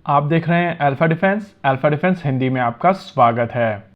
आप देख रहे हैं अल्फा डिफेंस हिंदी में आपका स्वागत है।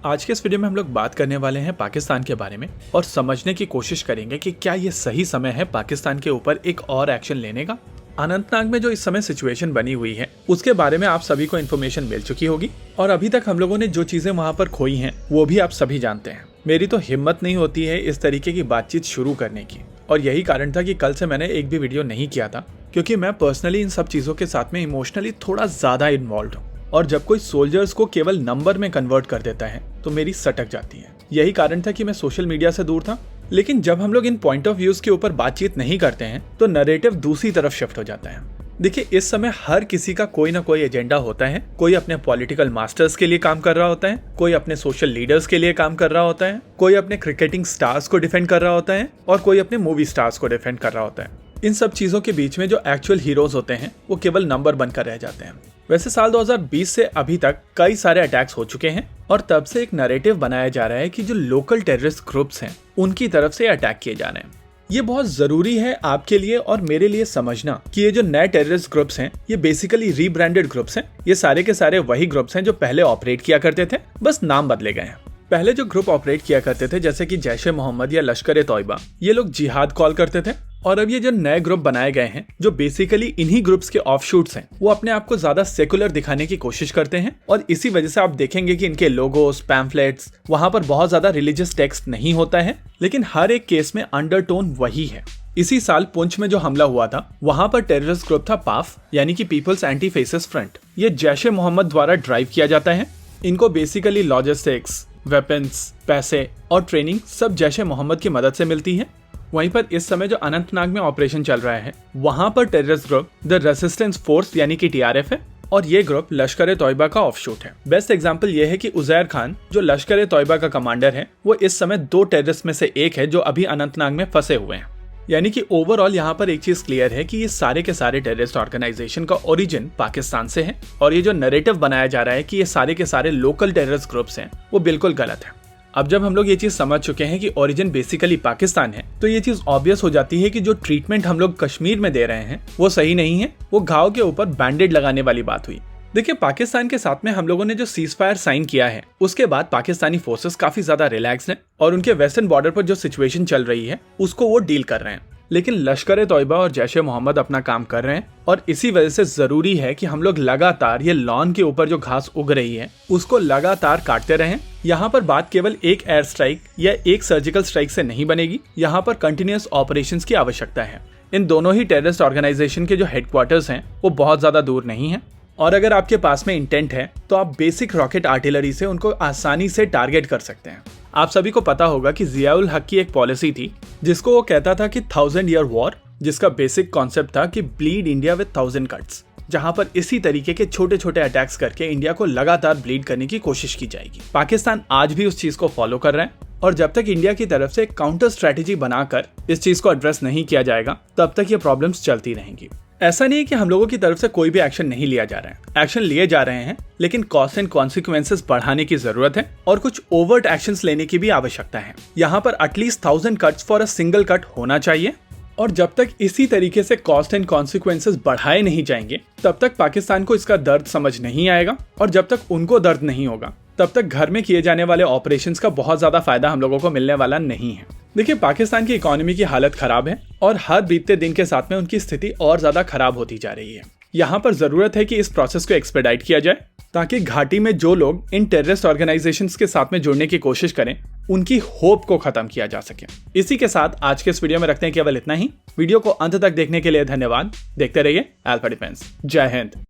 आज के इस वीडियो में हम लोग बात करने वाले हैं पाकिस्तान के बारे में और समझने की कोशिश करेंगे कि क्या ये सही समय है पाकिस्तान के ऊपर एक और एक्शन लेने का। अनंतनाग में जो इस समय सिचुएशन बनी हुई है उसके बारे में आप सभी को इन्फॉर्मेशन मिल चुकी होगी और अभी तक हम लोगों ने जो चीजें वहां पर खोई हैं वो भी आप सभी जानते हैं। मेरी तो हिम्मत नहीं होती है इस तरीके की बातचीत शुरू करने की और यही कारण था कि कल से मैंने एक भी वीडियो नहीं किया था, क्योंकि मैं पर्सनली इन सब चीजों के साथ में इमोशनली थोड़ा ज्यादा इन्वॉल्व हूँ और जब कोई सोल्जर्स को केवल नंबर में कन्वर्ट कर देता है तो मेरी सटक जाती है। यही कारण था कि मैं सोशल मीडिया से दूर था, लेकिन जब हम लोग इन पॉइंट ऑफ व्यूज के ऊपर बातचीत नहीं करते हैं तो नैरेटिव दूसरी तरफ शिफ्ट हो जाता है। देखिए, इस समय हर किसी का कोई ना कोई एजेंडा होता है। कोई अपने पॉलिटिकल मास्टर्स के लिए काम कर रहा होता है, कोई अपने सोशल लीडर्स के लिए काम कर रहा होता है, कोई अपने क्रिकेटिंग स्टार्स को डिफेंड कर रहा होता है और कोई अपने मूवी स्टार्स को डिफेंड कर रहा होता है। इन सब चीजों के बीच में जो एक्चुअल हीरोज होते हैं वो केवल नंबर बनकर रह जाते हैं। वैसे साल 2020 से अभी तक कई सारे अटैक्स हो चुके हैं और तब से एक नैरेटिव बनाया जा रहा है कि जो लोकल टेररिस्ट ग्रुप्स हैं उनकी तरफ से अटैक किए जा रहे हैं। ये बहुत जरूरी है आपके लिए और मेरे लिए समझना कि ये जो नए टेररिस्ट ग्रुप्स हैं ये बेसिकली रीब्रांडेड ग्रुप्स हैं। ये सारे के सारे वही ग्रुप्स हैं जो पहले ऑपरेट किया करते थे, बस नाम बदले गए हैं। पहले जो ग्रुप ऑपरेट किया करते थे जैसे कि जैश ए मोहम्मद या लश्कर ए तौयबा, ये लोग जिहाद कॉल करते थे। और अब ये जो नए ग्रुप बनाए गए हैं जो बेसिकली इन्हीं ग्रुप्स के ऑफशूट्स हैं, वो अपने आप को ज्यादा सेकुलर दिखाने की कोशिश करते हैं और इसी वजह से आप देखेंगे कि इनके लोगोस, पैम्फलेट्स, वहां पर बहुत ज्यादा रिलीजियस टेक्स्ट नहीं होता है, लेकिन हर एक केस में अंडरटोन वही है। इसी साल पुंछ में जो हमला हुआ था वहां पर टेररिस्ट ग्रुप था पाफ, यानी कि पीपल्स एंटी फेसिस फ्रंट। ये जैश ए मोहम्मद द्वारा ड्राइव किया जाता है। इनको बेसिकली लॉजिस्टिक्स, वेपन्स, पैसे और ट्रेनिंग सब जैश ए मोहम्मद की मदद से मिलती है। वहीं पर इस समय जो अनंतनाग में ऑपरेशन चल रहा है वहां पर terrorist group the resistance force यानी कि TRF है और ये ग्रुप लश्कर ए तौयबा का ऑफशूट है। बेस्ट एग्जांपल ये है कि उजैर खान जो लश्कर ए तौयबा का कमांडर है वो इस समय 2 टेररिस्ट में से एक है जो अभी अनंतनाग में फंसे हुए हैं। यानी कि ओवरऑल यहाँ पर एक चीज क्लियर है कि ये सारे के सारे टेररिस्ट ऑर्गेनाइजेशन का ओरिजिन पाकिस्तान से है और ये जो नैरेटिव बनाया जा रहा है कि ये सारे के सारे लोकल टेररिस्ट ग्रुप्स हैं वो बिल्कुल गलत है। अब जब हम लोग ये चीज समझ चुके हैं कि ओरिजिन बेसिकली पाकिस्तान है तो ये चीज ऑब्वियस हो जाती है कि जो ट्रीटमेंट हम लोग कश्मीर में दे रहे हैं वो सही नहीं है। वो घाव के ऊपर बैंडेड लगाने वाली बात हुई। देखिए, पाकिस्तान के साथ में हम लोगों ने जो सीज फायर साइन किया है उसके बाद पाकिस्तानी फोर्सेस काफी ज्यादा रिलैक्स्ड हैं और उनके वेस्टर्न बॉर्डर पर जो सिचुएशन चल रही है उसको वो डील कर रहे हैं। लेकिन लश्कर ए तौयबा और जैश ए मोहम्मद अपना काम कर रहे हैं और इसी वजह से जरूरी है कि हम लोग लगातार ये लॉन के ऊपर जो घास उग रही है उसको लगातार काटते रहें। यहाँ पर बात केवल एक एयर स्ट्राइक या एक सर्जिकल स्ट्राइक से नहीं बनेगी, यहाँ पर कंटिन्यूअस ऑपरेशंस की आवश्यकता है। इन दोनों ही टेररिस्ट ऑर्गेनाइजेशन के जो हेडक्वार्टर्स हैं वो बहुत ज्यादा दूर नहीं है और अगर आपके पास में इंटेंट है तो आप बेसिक रॉकेट आर्टिलरी से उनको आसानी से टारगेट कर सकते हैं। आप सभी को पता होगा कि जियाउल हक की एक पॉलिसी थी जिसको वो कहता था कि 1000 ईयर वॉर, जिसका बेसिक कॉन्सेप्ट था कि ब्लीड इंडिया विद 1000 कट्स, जहां पर इसी तरीके के छोटे छोटे अटैक्स करके इंडिया को लगातार ब्लीड करने की कोशिश की जाएगी। पाकिस्तान आज भी उस चीज को फॉलो कर रहा है और जब तक इंडिया की तरफ से काउंटर स्ट्रेटेजी बनाकर इस चीज को एड्रेस नहीं किया जाएगा तब तक ये प्रॉब्लम्स चलती रहेंगी। ऐसा नहीं है कि हम लोगों की तरफ से कोई भी एक्शन नहीं लिया जा रहा है, एक्शन लिए जा रहे हैं, लेकिन कॉस्ट एंड कॉन्सिक्वेंसेस बढ़ाने की जरूरत है और कुछ ओवर्ट एक्शंस लेने की भी आवश्यकता है। यहाँ पर at least 1000 cuts for a single cut होना चाहिए और जब तक इसी तरीके से कॉस्ट एंड कॉन्सिक्वेंसेस बढ़ाए नहीं जाएंगे तब तक पाकिस्तान को इसका दर्द समझ नहीं आएगा और जब तक उनको दर्द नहीं होगा तब तक घर में किए जाने वाले ऑपरेशंस का बहुत ज्यादा फायदा हम लोगों को मिलने वाला नहीं है। देखिए, पाकिस्तान की इकोनॉमी की हालत खराब है और हर बीतते दिन के साथ में उनकी स्थिति और ज्यादा खराब होती जा रही है। यहाँ पर जरूरत है कि इस प्रोसेस को एक्सपेडाइट किया जाए ताकि घाटी में जो लोग इन टेररिस्ट ऑर्गेनाइजेशंस के साथ में जुड़ने की कोशिश करें उनकी होप को खत्म किया जा सके। इसी के साथ आज के इस वीडियो में रखते हैं केवल इतना ही। वीडियो को अंत तक देखने के लिए धन्यवाद। देखते रहिए अल्फा डिफेंस। जय हिंद।